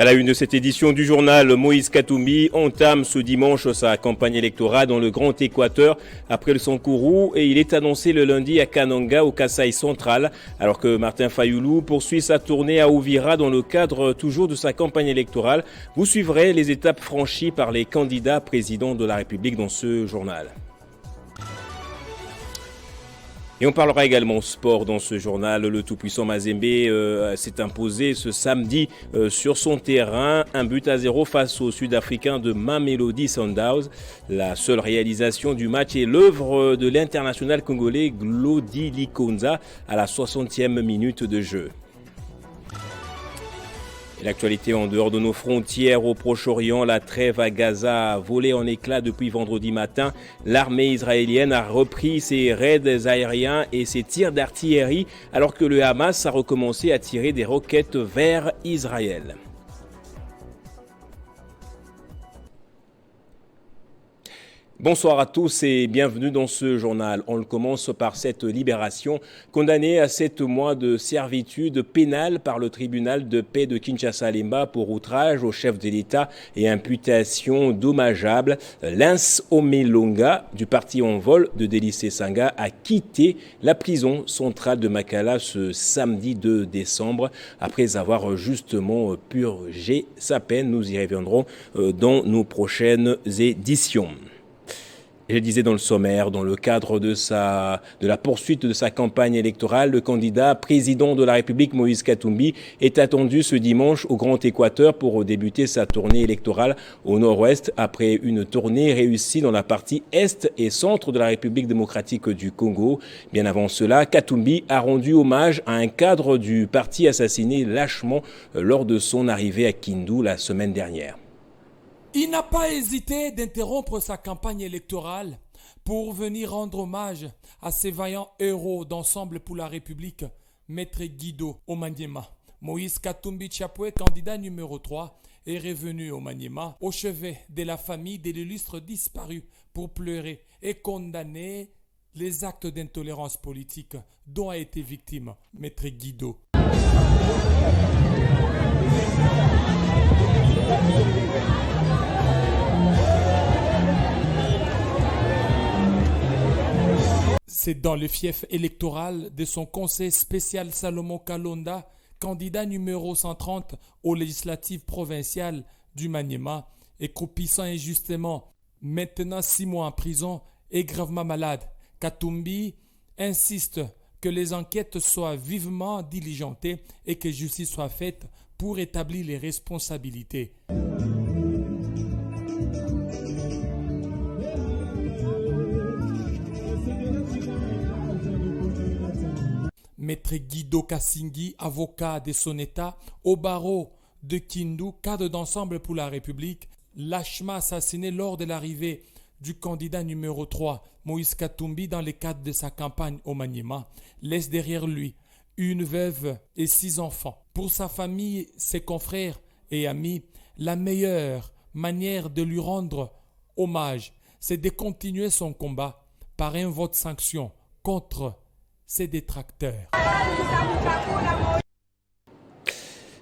À la une de cette édition du journal, Moïse Katumbi entame ce dimanche sa campagne électorale dans le Grand Équateur après le Sankourou et il est annoncé le lundi à Kananga au Kasaï central alors que Martin Fayoulou poursuit sa tournée à Ouvira dans le cadre toujours de sa campagne électorale. Vous suivrez les étapes franchies par les candidats présidents de la République dans ce journal. Et on parlera également sport dans ce journal. Le tout-puissant Mazembe s'est imposé ce samedi sur son terrain. 1-0 face aux Sud-Africains de Mamelodi Sundowns. La seule réalisation du match est l'œuvre de l'international congolais Glody Likonza à la 60e minute de jeu. L'actualité en dehors de nos frontières au Proche-Orient, la trêve à Gaza a volé en éclats depuis vendredi matin. L'armée israélienne a repris ses raids aériens et ses tirs d'artillerie alors que le Hamas a recommencé à tirer des roquettes vers Israël. Bonsoir à tous et bienvenue dans ce journal. On le commence par cette libération. Condamné à 7 mois de servitude pénale par le tribunal de paix de Kinshasa-Lemba pour outrage au chef de l'État et imputation dommageable, Lins Omelonga du parti en vol de Délicé Sanga a quitté la prison centrale de Makala ce samedi 2 décembre après avoir justement purgé sa peine. Nous y reviendrons dans nos prochaines éditions. Je disais dans le sommaire, dans le cadre de la poursuite de sa campagne électorale, le candidat président de la République, Moïse Katumbi, est attendu ce dimanche au Grand Équateur pour débuter sa tournée électorale au nord-ouest après une tournée réussie dans la partie est et centre de la République démocratique du Congo. Bien avant cela, Katumbi a rendu hommage à un cadre du parti assassiné lâchement lors de son arrivée à Kindu la semaine dernière. Il n'a pas hésité d'interrompre sa campagne électorale pour venir rendre hommage à ces vaillants héros d'Ensemble pour la République, Maître Guido au Maniema. Moïse Katumbi Chapwe, candidat numéro 3, est revenu au Maniema, au chevet de la famille de l'illustre disparu pour pleurer et condamner les actes d'intolérance politique dont a été victime Maître Guido. C'est dans le fief électoral de son conseil spécial Salomon Kalonda, candidat numéro 130 aux législatives provinciales du Maniema et croupissant injustement, maintenant 6 mois en prison et gravement malade. Katumbi insiste que les enquêtes soient vivement diligentées et que justice soit faite pour établir les responsabilités. Maître Guido Kassingi, avocat de son État, au barreau de Kindu, cadre d'Ensemble pour la République, lâchement assassiné lors de l'arrivée du candidat numéro 3, Moïse Katumbi, dans le cadre de sa campagne au Maniema, laisse derrière lui une veuve et 6 enfants. Pour sa famille, ses confrères et amis, la meilleure manière de lui rendre hommage, c'est de continuer son combat par un vote sanction contre ses détracteurs.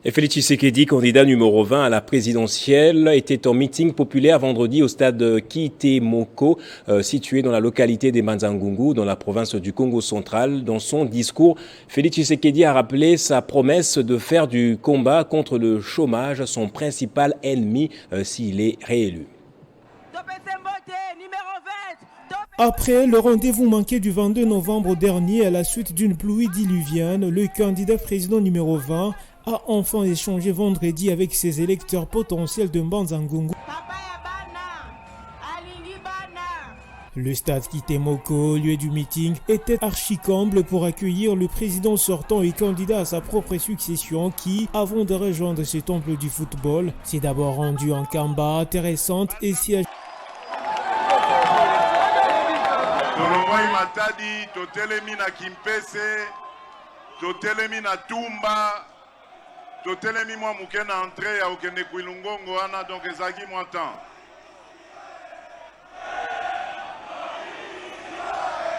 Et Félix Tshisekedi, candidat numéro 20 à la présidentielle, était en meeting populaire vendredi au stade Kitemoko, situé dans la localité des Manzangungu, dans la province du Congo central. Dans son discours, Félix Tshisekedi a rappelé sa promesse de faire du combat contre le chômage son principal ennemi s'il est réélu. Après le rendez-vous manqué du 22 novembre dernier à la suite d'une pluie diluvienne, le candidat président numéro 20 a enfin échangé vendredi avec ses électeurs potentiels de Mbanzangungu. Le stade Kitemoko, lieu du meeting, était archi-comble pour accueillir le président sortant et candidat à sa propre succession qui, avant de rejoindre ce temple du football, s'est d'abord rendu en Kamba, intéressante et siège. Tolongwai Matadi, totelemi na Kimpese, totelemi na Tumba, totelemi mwa muke na entrée ya okende Kwilungongo wana, donc ezaki mwa temps.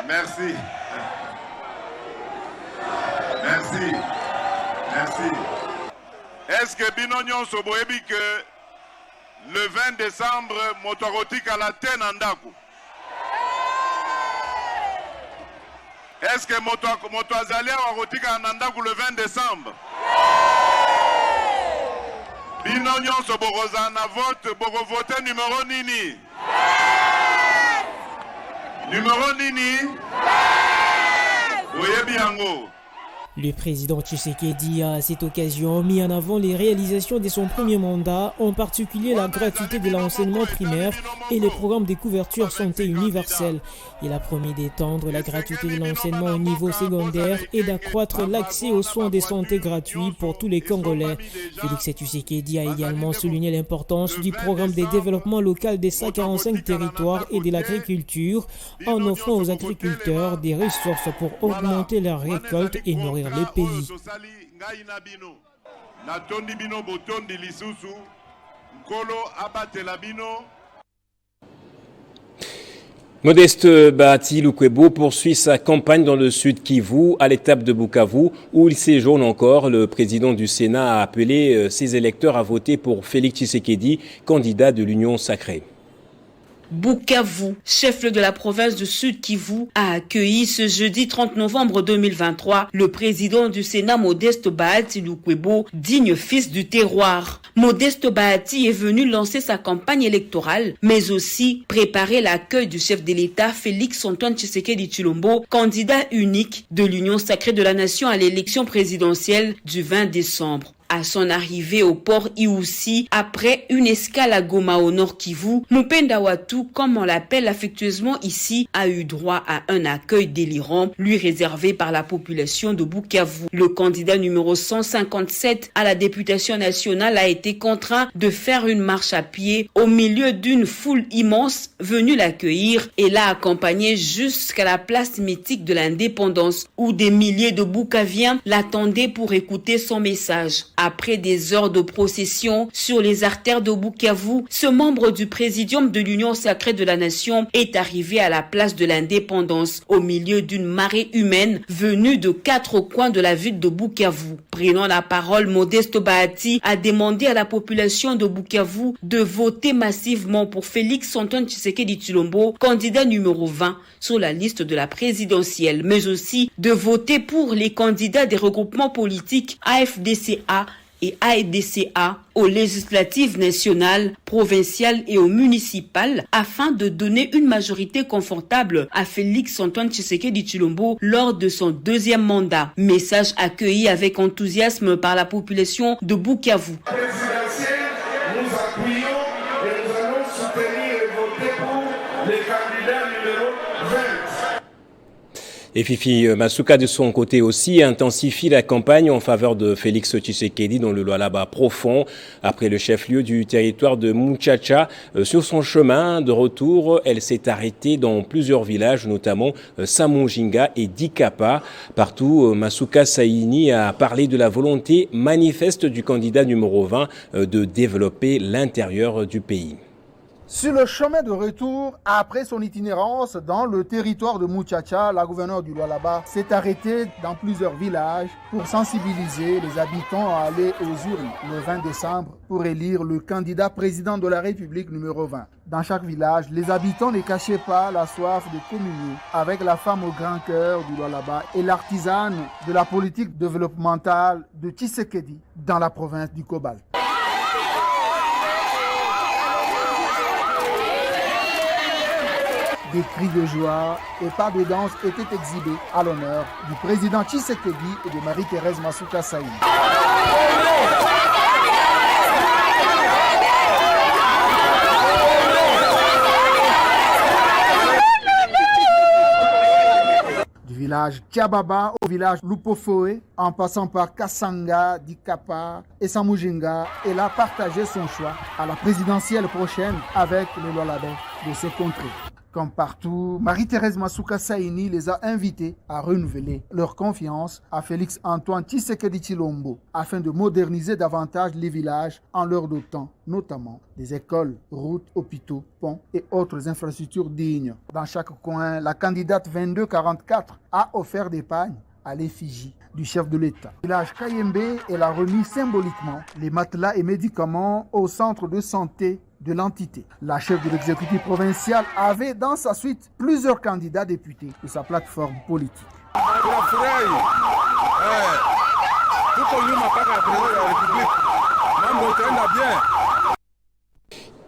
Merci. Merci. Merci. Est-ce que bino nyonso boyebi que le 20 décembre moto akotika la te na ndako? Est-ce que moto azali akotika na ndako le 20 décembre? Bino nyonso bokoza na vote, boko vote numéro nini? Numéro nini? Boyebi yango. Le président Tshisekedi a à cette occasion mis en avant les réalisations de son premier mandat, en particulier la gratuité de l'enseignement primaire et les programmes de couverture santé universelle. Il a promis d'étendre la gratuité de l'enseignement au niveau secondaire et d'accroître l'accès aux soins de santé gratuits pour tous les Congolais. Félix Tshisekedi a également souligné l'importance du programme de développement local des 145 territoires et de l'agriculture, en offrant aux agriculteurs des ressources pour augmenter leurs récoltes et nourrir le pays. Modeste Bahati Lukwebo poursuit sa campagne dans le sud Kivu, à l'étape de Bukavu, où il séjourne encore. Le président du Sénat a appelé ses électeurs à voter pour Félix Tshisekedi, candidat de l'Union sacrée. Bukavu, chef-lieu de la province du Sud Kivu, a accueilli ce jeudi 30 novembre 2023 le président du Sénat Modeste Bahati Lukwebo, digne fils du terroir. Modeste Bahati est venu lancer sa campagne électorale, mais aussi préparer l'accueil du chef de l'État Félix Antoine Tshisekedi Tshilombo, candidat unique de l'Union sacrée de la nation à l'élection présidentielle du 20 décembre. À son arrivée au port Iousi, après une escale à Goma au nord Kivu, Mupenda Watu, comme on l'appelle affectueusement ici, a eu droit à un accueil délirant, lui réservé par la population de Bukavu. Le candidat numéro 157 à la députation nationale a été contraint de faire une marche à pied au milieu d'une foule immense venue l'accueillir et l'a accompagné jusqu'à la place mythique de l'indépendance, où des milliers de Bukaviens l'attendaient pour écouter son message. Après des heures de procession sur les artères de Bukavu, ce membre du présidium de l'Union sacrée de la nation est arrivé à la place de l'indépendance au milieu d'une marée humaine venue de 4 coins de la ville de Bukavu. Prenant la parole, Modeste Bahati a demandé à la population de Bukavu de voter massivement pour Félix Antoine Tshisekedi Tshilombo, candidat numéro 20 sur la liste de la présidentielle, mais aussi de voter pour les candidats des regroupements politiques AFDCA et AEDCA aux législatives nationales, provinciales et aux municipales afin de donner une majorité confortable à Félix Antoine Tshisekedi Tshilombo lors de son deuxième mandat. Message accueilli avec enthousiasme par la population de Bukavu. Nous appuyons et nous allons soutenir et voter pour les candidats numéro 20. Et Fifi Masuka, de son côté aussi, intensifie la campagne en faveur de Félix Tshisekedi dans le Lualaba profond. Après le chef-lieu du territoire de Muchacha, sur son chemin de retour, elle s'est arrêtée dans plusieurs villages, notamment Samujinga et Dikapa. Partout, Masuka Saini a parlé de la volonté manifeste du candidat numéro 20 de développer l'intérieur du pays. Sur le chemin de retour, après son itinérance dans le territoire de Muchacha, la gouverneure du Lualaba s'est arrêtée dans plusieurs villages pour sensibiliser les habitants à aller aux urnes le 20 décembre pour élire le candidat président de la République numéro 20. Dans chaque village, les habitants ne cachaient pas la soif de communier avec la femme au grand cœur du Lualaba et l'artisane de la politique développementale de Tshisekedi dans la province du Cobalt. Des cris de joie et pas de danse étaient exhibés à l'honneur du président Tshisekedi et de Marie-Thérèse Masuka Saini. Du village Tiababa au village Lupofoe, en passant par Kasanga, Dikapa et Samujinga, elle a partagé son choix à la présidentielle prochaine avec les Lualabais de ces contrées. Comme partout, Marie-Thérèse Masuka Saini les a invités à renouveler leur confiance à Félix Antoine Tshisekedi Tshilombo afin de moderniser davantage les villages en leur dotant notamment des écoles, routes, hôpitaux, ponts et autres infrastructures dignes. Dans chaque coin, la candidate 2244 a offert des pagnes à l'effigie du chef de l'État. Le village Kayembe elle a remis symboliquement les matelas et médicaments au centre de santé de l'entité. La chef de l'exécutif provincial avait dans sa suite plusieurs candidats députés de sa plateforme politique.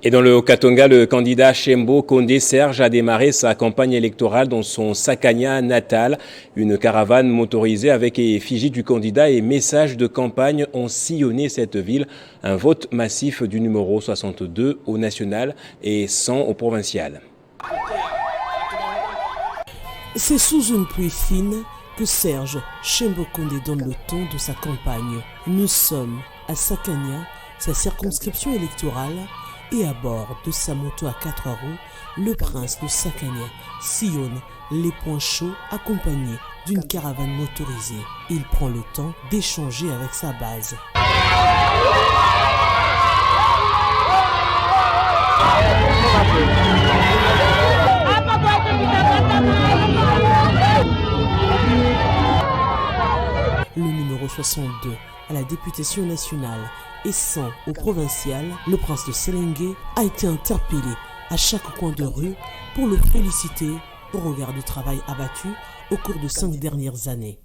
Et dans le Haut-Katanga, le candidat Chembo Kondé Serge a démarré sa campagne électorale dans son Sakania natal. Une caravane motorisée avec effigie du candidat et messages de campagne ont sillonné cette ville. Un vote massif du numéro 62 au national et 100 au provincial. C'est sous une pluie fine que Serge Chembo Kondé donne le ton de sa campagne. Nous sommes à Sakania, sa circonscription électorale, et à bord de sa moto à 4 roues, le prince de Sakania sillonne les points chauds accompagné d'une caravane motorisée. Il prend le temps d'échanger avec sa base. Le numéro 62 à la députation nationale et 100 au provincial, le prince de Selengue a été interpellé à chaque coin de rue pour le féliciter au regard du travail abattu au cours de 5 dernières années.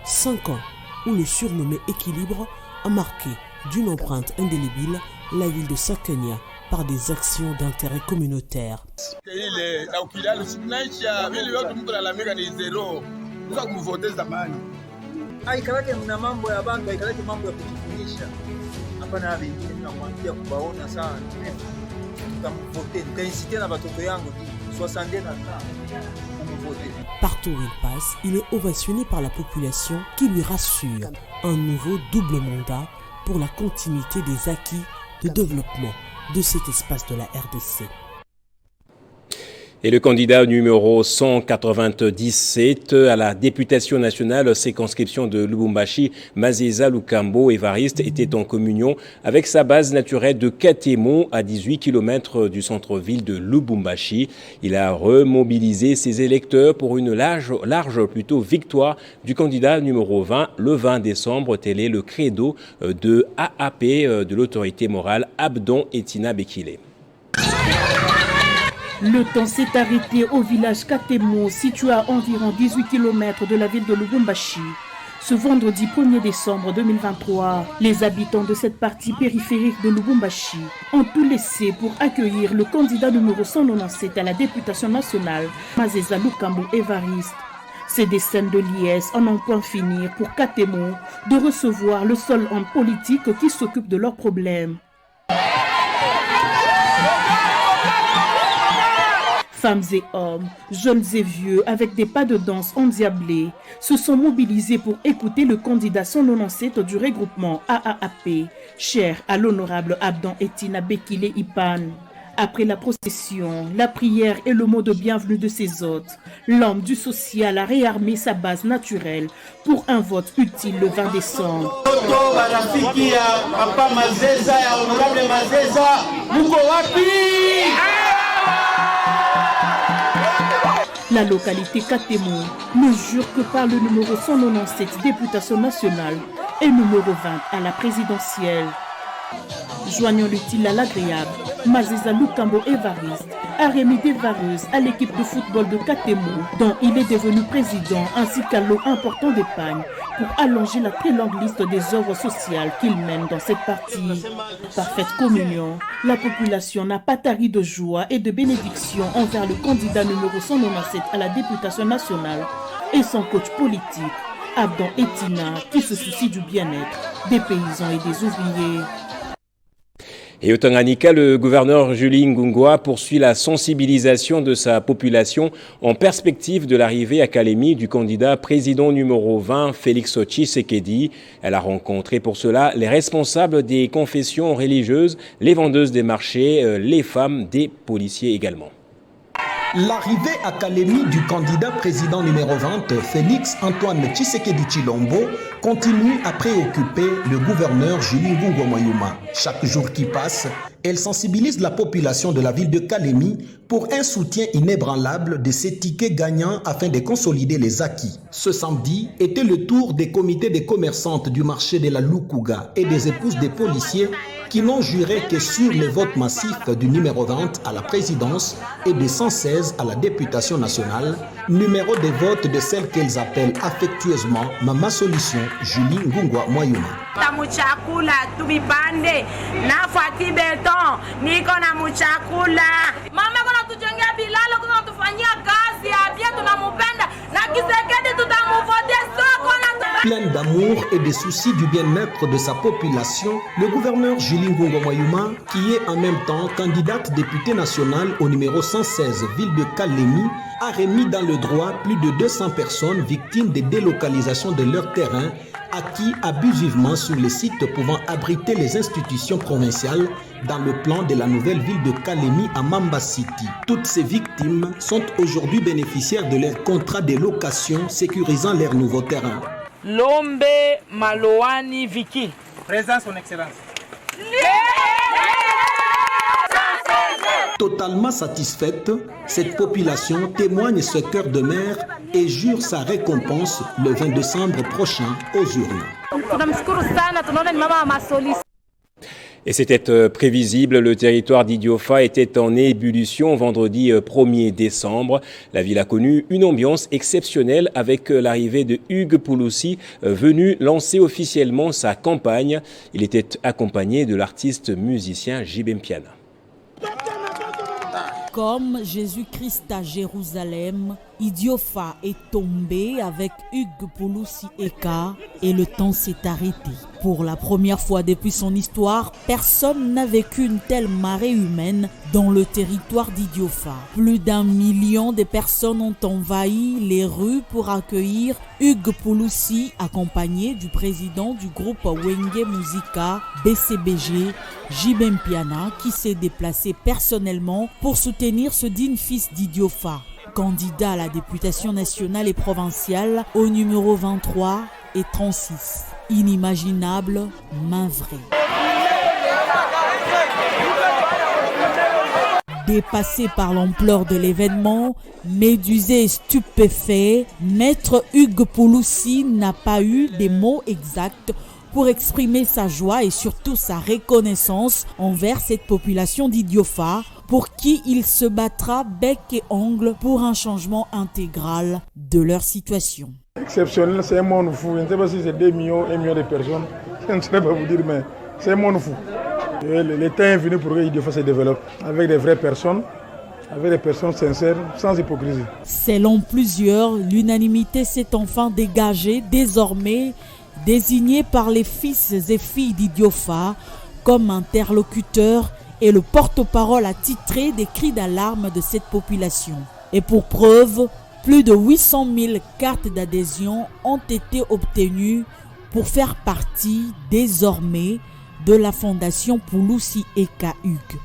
Cinq ans où le surnommé équilibre a marqué d'une empreinte indélébile la ville de Sakania par des actions d'intérêt communautaire. Partout où il passe, il est ovationné par la population qui lui rassure un nouveau double mandat pour la continuité des acquis de développement de cet espace de la RDC. Et le candidat numéro 197 à la députation nationale circonscription de Lubumbashi, Mazeza Lukambo Evariste, était en communion avec sa base naturelle de Katemo à 18 km du centre-ville de Lubumbashi. Il a remobilisé ses électeurs pour une large victoire du candidat numéro 20 le 20 décembre. Tel est le credo de AAP de l'autorité morale Abdon Etina Bekile. Le temps s'est arrêté au village Katemo, situé à environ 18 km de la ville de Lubumbashi. Ce vendredi 1er décembre 2023, les habitants de cette partie périphérique de Lubumbashi ont tout laissé pour accueillir le candidat numéro 197 à la députation nationale, Mazeza Lukambo Evariste. C'est des scènes de liesse en un point finir pour Katemo de recevoir le seul homme politique qui s'occupe de leurs problèmes. Femmes et hommes, jeunes et vieux, avec des pas de danse endiablés, se sont mobilisés pour écouter le candidat 197 du regroupement AAP, cher à l'honorable Abdon Etina Bekile Ipan. Après la procession, la prière et le mot de bienvenue de ses hôtes, l'homme du social a réarmé sa base naturelle pour un vote utile le 20 décembre. La localité Katemo ne jure que par le numéro 197 députation nationale et numéro 20 à la présidentielle. Joignant l'utile à l'agréable, Mazeza Lukambo Evariste a remis des vareuses à l'équipe de football de Katemo, dont il est devenu président, ainsi qu'un lot important d'épargne pour allonger la très longue liste des œuvres sociales qu'il mène dans cette partie. Parfaite communion, la population n'a pas tari de joie et de bénédiction envers le candidat numéro 197 à la députation nationale et son coach politique, Abdon Etina, qui se soucie du bien-être des paysans et des ouvriers. Et au Tanganyika, le gouverneur Julie Ngungwa poursuit la sensibilisation de sa population en perspective de l'arrivée à Kalemi du candidat président numéro 20, Félix Tshisekedi. Elle a rencontré pour cela les responsables des confessions religieuses, les vendeuses des marchés, les femmes, des policiers également. L'arrivée à Kalemi du candidat président numéro 20, Félix Antoine Tshisekedi Tshilombo, continue à préoccuper le gouverneur Julie Ngungo Moyuma. Chaque jour qui passe, elle sensibilise la population de la ville de Kalemi pour un soutien inébranlable de ces tickets gagnants afin de consolider les acquis. Ce samedi était le tour des comités des commerçantes du marché de la Lukuga et des épouses des policiers qui n'ont juré que sur le vote massif du numéro 20 à la présidence et de 116 à la députation nationale, numéro de vote de celle qu'elles appellent affectueusement Mama Solution, Julie Ngungwa Moyuma. Plein d'amour et de soucis du bien-être de sa population, le gouverneur Julie Ngungo Moyuma, qui est en même temps candidate députée nationale au numéro 116 ville de Kalemi, a remis dans le droit plus de 200 personnes victimes de délocalisation de leur terrain acquis abusivement sur les sites pouvant abriter les institutions provinciales dans le plan de la nouvelle ville de Kalemi à Mamba City. Toutes ces victimes sont aujourd'hui bénéficiaires de leur contrat de location sécurisant leur nouveau terrain. Lombe Maloani Viki. Présent son excellence. Totalement satisfaite, cette population témoigne ce cœur de mère et jure sa récompense le 20 décembre prochain aux urnes. Et c'était prévisible, le territoire d'Idiofa était en ébullition vendredi 1er décembre. La ville a connu une ambiance exceptionnelle avec l'arrivée de Hugues Pouloussi, venu lancer officiellement sa campagne. Il était accompagné de l'artiste musicien Jibem Piana. Comme Jésus-Christ à Jérusalem, Idiofa est tombé avec Hugues Pouloussi Eka et le temps s'est arrêté. Pour la première fois depuis son histoire, personne n'a vécu une telle marée humaine dans le territoire d'Idiofa. Plus d'1 million de personnes ont envahi les rues pour accueillir Hugues Pouloussi, accompagné du président du groupe Wenge Musica BCBG, Jibem Piana, qui s'est déplacé personnellement pour soutenir ce digne fils d'Idiofa. Candidat à la députation nationale et provinciale au numéro 23 et 36. Inimaginable, main vraie. Dépassé par l'ampleur de l'événement, médusé et stupéfait, Maître Hugues Pouloussi n'a pas eu des mots exacts pour exprimer sa joie et surtout sa reconnaissance envers cette population d'Idiofa, pour qui il se battra bec et ongle pour un changement intégral de leur situation. Exceptionnel, c'est un monde fou. Je ne sais pas si c'est 2 millions, 1 million de personnes. Je ne sais pas vous dire, mais c'est un monde fou. Le temps est venu pour que Idiofa se développe avec des vraies personnes, avec des personnes sincères, sans hypocrisie. Selon plusieurs, l'unanimité s'est enfin dégagée, désormais désigné par les fils et filles d'Idiofa comme interlocuteur et le porte-parole attitré des cris d'alarme de cette population. Et pour preuve, plus de 800 000 cartes d'adhésion ont été obtenues pour faire partie désormais de la fondation Pouloussi Eka Hugues.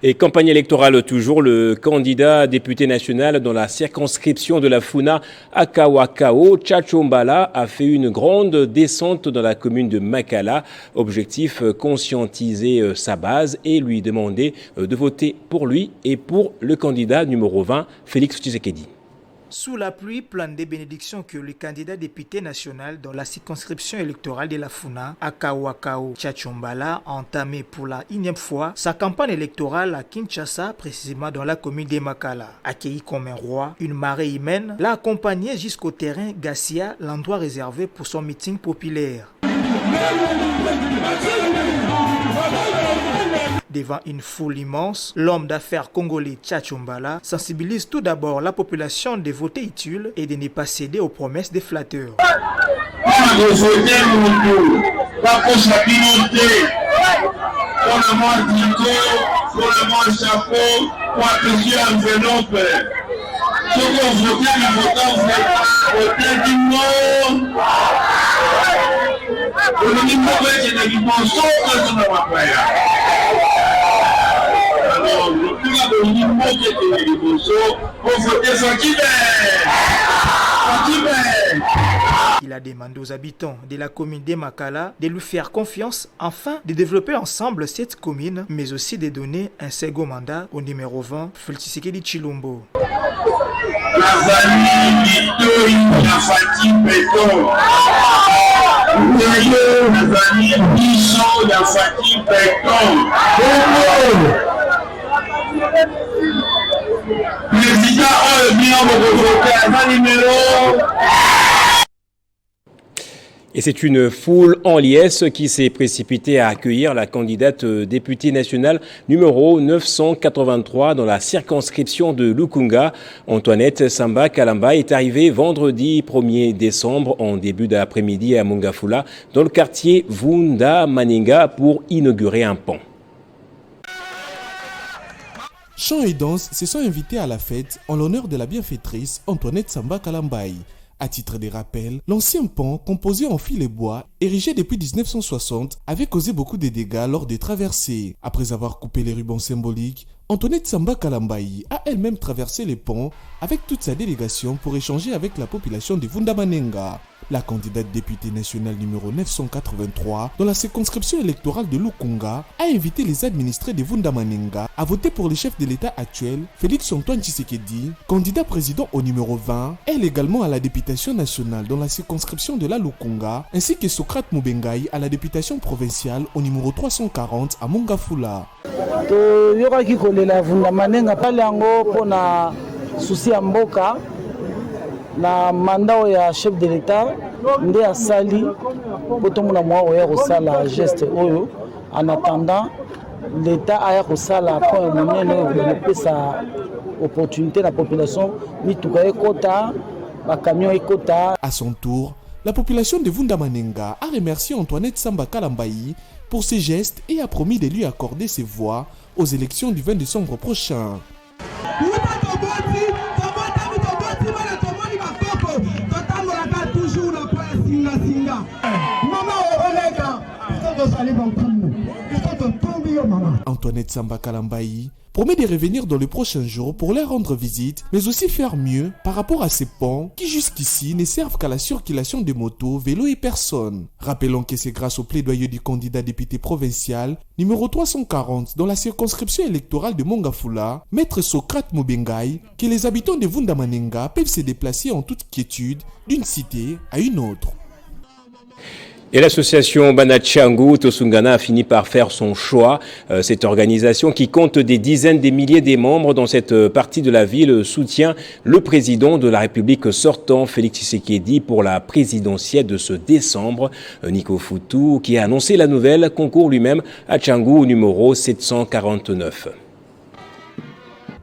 Et campagne électorale toujours, le candidat député national dans la circonscription de la Funa à Kawakao, Tchachombala, a fait une grande descente dans la commune de Makala. Objectif, conscientiser sa base et lui demander de voter pour lui et pour le candidat numéro 20, Félix Tshisekedi. Sous la pluie, plein de bénédictions que le candidat député national dans la circonscription électorale de la Funa, à Kawakao, Tchachombala, a entamé pour la 1e fois sa campagne électorale à Kinshasa, précisément dans la commune de Makala. Accueilli comme un roi, une marée humaine l'a accompagné jusqu'au terrain Gassia, l'endroit réservé pour son meeting populaire. Devant une foule immense, l'homme d'affaires congolais Tchachombala sensibilise tout d'abord la population de voter utile et de ne pas céder aux promesses des flatteurs. Il a demandé aux habitants de la commune d'Emakala de lui faire confiance afin de développer ensemble cette commune, mais aussi de donner un second mandat au numéro 20, Félix Tshisekedi Tshilombo. Et c'est une foule en liesse qui s'est précipitée à accueillir la candidate députée nationale numéro 983 dans la circonscription de Lukunga. Antoinette Samba Kalamba est arrivée vendredi 1er décembre en début d'après-midi à Mongafula dans le quartier Vunda Maninga pour inaugurer un pont. Chants et danses se sont invités à la fête en l'honneur de la bienfaitrice Antoinette Samba Kalambaï. À titre de rappel, l'ancien pont, composé en fil et bois, érigé depuis 1960, avait causé beaucoup de dégâts lors des traversées. Après avoir coupé les rubans symboliques, Antoinette Samba Kalambaï a elle-même traversé les ponts avec toute sa délégation pour échanger avec la population de Vundamanenga. La candidate députée nationale numéro 983 dans la circonscription électorale de Lukunga a invité les administrés de Vundamanenga à voter pour le chef de l'État actuel, Félix Antoine Tshisekedi, candidat président au numéro 20, elle également à la députation nationale dans la circonscription de la Lukunga, ainsi que Socrate Mubengai à la députation provinciale au numéro 340 à Mongafula. Na mandat ya chef de l'État nde asali potomona mwa ya kosala geste oyo en attendant l'État aya kosala point monene oyo pesa opportunité la population mituka ekota ba camion ekota. À son tour, la population de Vundamanenga a remercié Antoinette Samba Kalambaï pour ses gestes et a promis de lui accorder ses voix aux élections du 20 décembre prochain. Antoinette Samba Kalambaï promet de revenir dans les prochains jours pour leur rendre visite, mais aussi faire mieux par rapport à ces ponts qui jusqu'ici ne servent qu'à la circulation des motos, vélos et personnes. Rappelons que c'est grâce au plaidoyer du candidat député provincial numéro 340 dans la circonscription électorale de Mongafula, Maître Socrate Mubengai, que les habitants de Vundamanenga peuvent se déplacer en toute quiétude d'une cité à une autre. Et l'association Banachangu Tosungana a fini par faire son choix. Cette organisation qui compte des dizaines de milliers de membres dans cette partie de la ville soutient le président de la République sortant, Félix Tshisekedi, pour la présidentielle de ce décembre. Nico Foutou, qui a annoncé la nouvelle, concourt lui-même à Tchangu au numéro 749.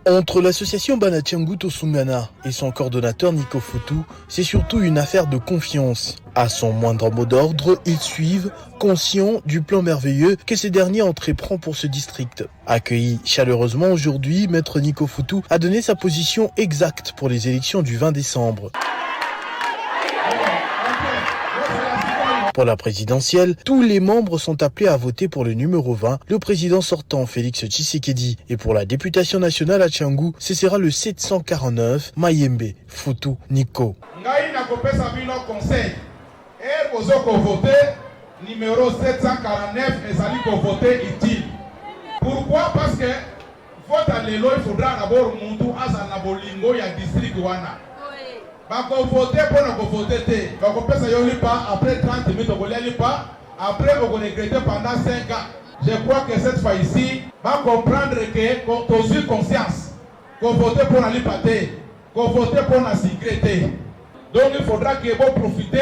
Entre l'association Banachangu Tosungana et son coordonnateur Nico Foutou, c'est surtout une affaire de confiance. À son moindre mot d'ordre, ils suivent, conscients du plan merveilleux que ce dernier entreprend pour ce district. Accueilli chaleureusement aujourd'hui, Maître Nico Foutou a donné sa position exacte pour les élections du 20 décembre. Pour la présidentielle, tous les membres sont appelés à voter pour le numéro 20, le président sortant Félix Tshisekedi. Et pour la députation nationale à Tchangu, ce sera le 749 Mayembe Foutou Nico. Numéro 749 et voter utile. Pourquoi? Parce que vote à l'élo, il faudra d'abord monter à Zanabolingo, il y a district Wana. Bako voter pour ne voter te. Bako pesa yoli pas après 30 minutes on ne pas. Après on va regretter pendant 5 ans. Je crois que cette fois ici, va comprendre que qu'on a conscience. Qu'on voter pour la liberté, qu'on voter pour la sécurité. Donc il faudra que vous profitez,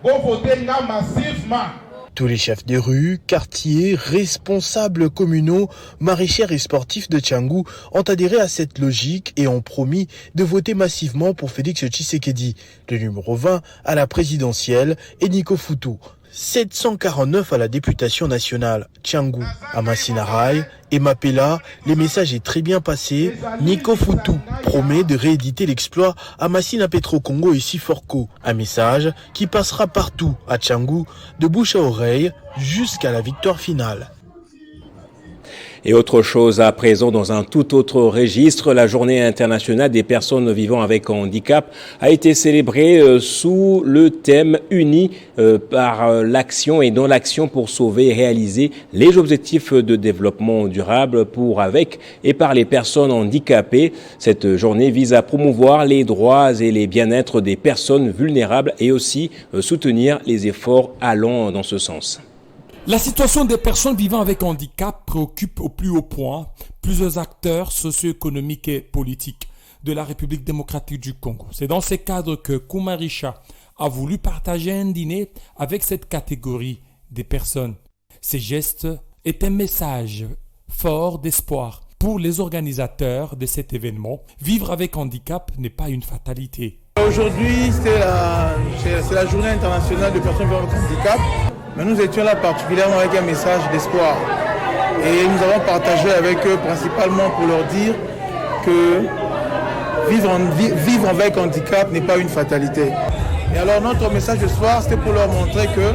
vous votez massivement. Tous les chefs de rue, quartiers, responsables communaux, maraîchers et sportifs de Tchangu ont adhéré à cette logique et ont promis de voter massivement pour Félix Tshisekedi, le numéro 20 à la présidentielle, et Nico Foutou, 749 à la députation nationale. Tchangu, à Massinaray et Mapela, les messages est très bien passé. Nico Foutou promet de rééditer l'exploit à Massina Petro Congo et Siforco. Un message qui passera partout à Tchangu, de bouche à oreille, jusqu'à la victoire finale. Et autre chose à présent, dans un tout autre registre, la Journée internationale des personnes vivant avec handicap a été célébrée sous le thème uni par l'action et dans l'action pour sauver et réaliser les objectifs de développement durable pour, avec et par les personnes handicapées. Cette journée vise à promouvoir les droits et les bien-être des personnes vulnérables et aussi soutenir les efforts allant dans ce sens. La situation des personnes vivant avec handicap préoccupe au plus haut point plusieurs acteurs socio-économiques et politiques de la République démocratique du Congo. C'est dans ces cadres que Kumarisha a voulu partager un dîner avec cette catégorie des personnes. Ces gestes est un message fort d'espoir pour les organisateurs de cet événement. Vivre avec handicap n'est pas une fatalité. Aujourd'hui, c'est la journée internationale de personnes vivant avec handicap. Mais nous étions là particulièrement avec un message d'espoir. Et nous avons partagé avec eux principalement pour leur dire que vivre avec handicap n'est pas une fatalité. Et alors notre message de ce soir, c'était pour leur montrer que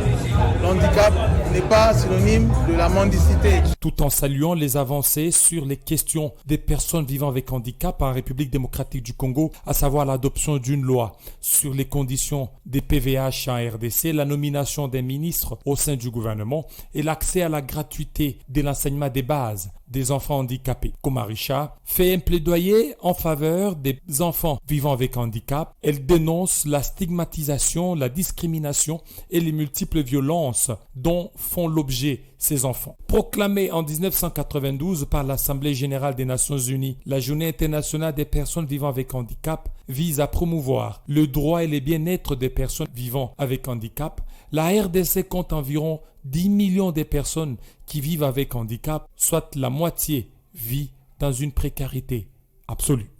le handicap n'est pas synonyme de la mendicité. Tout en saluant les avancées sur les questions des personnes vivant avec handicap en République démocratique du Congo, à savoir l'adoption d'une loi sur les conditions des PVH en RDC, la nomination des ministres au sein du gouvernement et l'accès à la gratuité de l'enseignement des bases des enfants handicapés. Kumarisha fait un plaidoyer en faveur des enfants vivant avec handicap. Elle dénonce la stigmatisation, la discrimination et les multiples violences dont font l'objet ces enfants. Proclamée en 1992 par l'Assemblée générale des Nations unies, la Journée internationale des personnes vivant avec handicap vise à promouvoir le droit et le bien-être des personnes vivant avec handicap. La RDC compte environ 10 millions de personnes qui vivent avec handicap, soit la moitié vit dans une précarité absolue.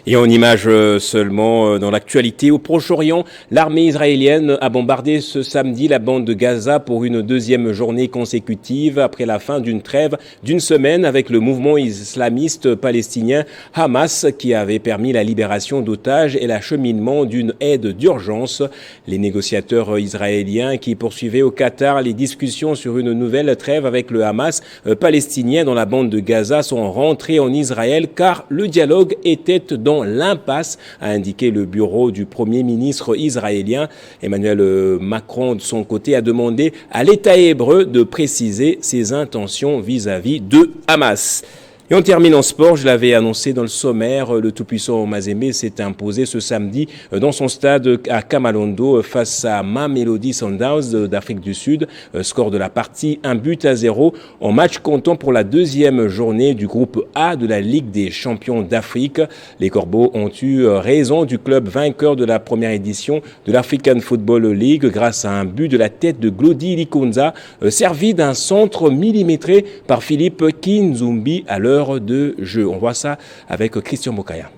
Et en image seulement dans l'actualité, au Proche-Orient, l'armée israélienne a bombardé ce samedi la bande de Gaza pour une deuxième journée consécutive après la fin d'une trêve d'une semaine avec le mouvement islamiste palestinien Hamas qui avait permis la libération d'otages et l'acheminement d'une aide d'urgence. Les négociateurs israéliens qui poursuivaient au Qatar les discussions sur une nouvelle trêve avec le Hamas palestinien dans la bande de Gaza sont rentrés en Israël car le dialogue était dans l'impasse, a indiqué le bureau du Premier ministre israélien. Emmanuel Macron, de son côté, a demandé à l'État hébreu de préciser ses intentions vis-à-vis de Hamas. Et on termine en sport, je l'avais annoncé dans le sommaire, le tout-puissant Mazembe s'est imposé ce samedi dans son stade à Kamalondo face à Mamelodi Sundowns d'Afrique du Sud. Score de la partie 1-0 en match comptant pour la deuxième journée du groupe A de la Ligue des champions d'Afrique. Les Corbeaux ont eu raison du club vainqueur de la première édition de l'African Football League grâce à un but de la tête de Glody Likonza servi d'un centre millimétré par Philippe Kinzumbi à l'heure de jeu. On voit ça avec Christian Bokaya.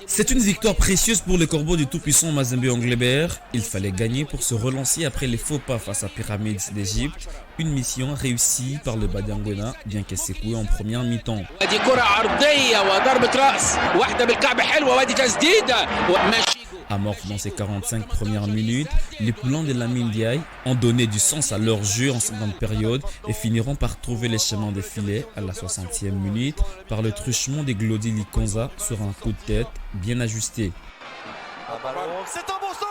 C'est une victoire précieuse pour les Corbeaux du tout-puissant Mazembe Anglebert. Il fallait gagner pour se relancer après les faux pas face à Pyramids d'Égypte. Une mission réussie par le Badiangwena, bien qu'elle s'écoule en première mi-temps. Amorphes dans ces 45 premières minutes, les plans de Lamine Diaye ont donné du sens à leur jeu en seconde période et finiront par trouver les chemins des filets à la 60e minute par le truchement de Glody Likonza sur un coup de tête bien ajusté. C'est un bon centre!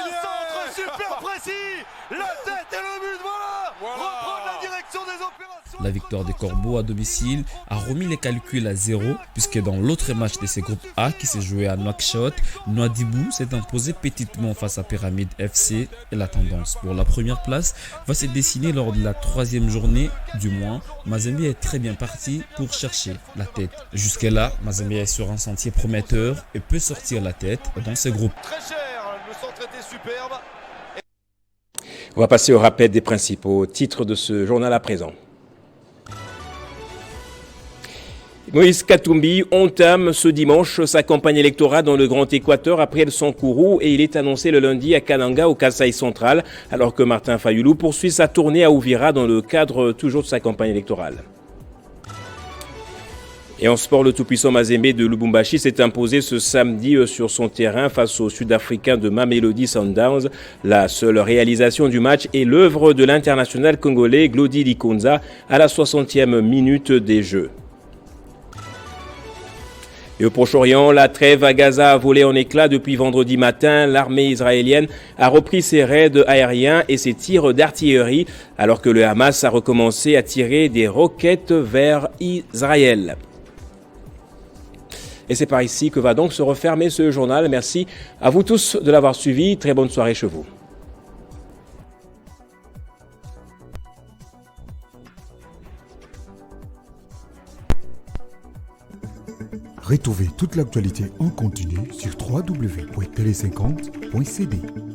Un centre super précis! La tête et le but, voilà! Reprendre la direction des opérations! La victoire des Corbeaux à domicile a remis les calculs à zéro puisque dans l'autre match de ces groupes A qui s'est joué à Nouakchott, Nouadhibou s'est imposé petitement face à Pyramide FC et la tendance pour la première place va se dessiner lors de la troisième journée. Du moins, Mazembe est très bien parti pour chercher la tête. Jusque-là, Mazembe est sur un sentier prometteur et peut sortir la tête dans ces groupes. Très cher, le centre était superbe. On va passer au rappel des principaux titres de ce journal à présent. Moïse Katumbi entame ce dimanche sa campagne électorale dans le Grand Équateur après El Sankourou et il est annoncé le lundi à Kananga au Kasaï central alors que Martin Fayoulou poursuit sa tournée à Ouvira dans le cadre toujours de sa campagne électorale. Et en sport, le tout-puissant Mazembe de Lubumbashi s'est imposé ce samedi sur son terrain face aux Sud-Africains de Mamelodi Sundowns. La seule réalisation du match est l'œuvre de l'international congolais Glody Likonza à la 60e minute des Jeux. Et au Proche-Orient, la trêve à Gaza a volé en éclats depuis vendredi matin. L'armée israélienne a repris ses raids aériens et ses tirs d'artillerie alors que le Hamas a recommencé à tirer des roquettes vers Israël. Et c'est par ici que va donc se refermer ce journal. Merci à vous tous de l'avoir suivi. Très bonne soirée chez vous. Retrouvez toute l'actualité en continu sur www.tele50.cd.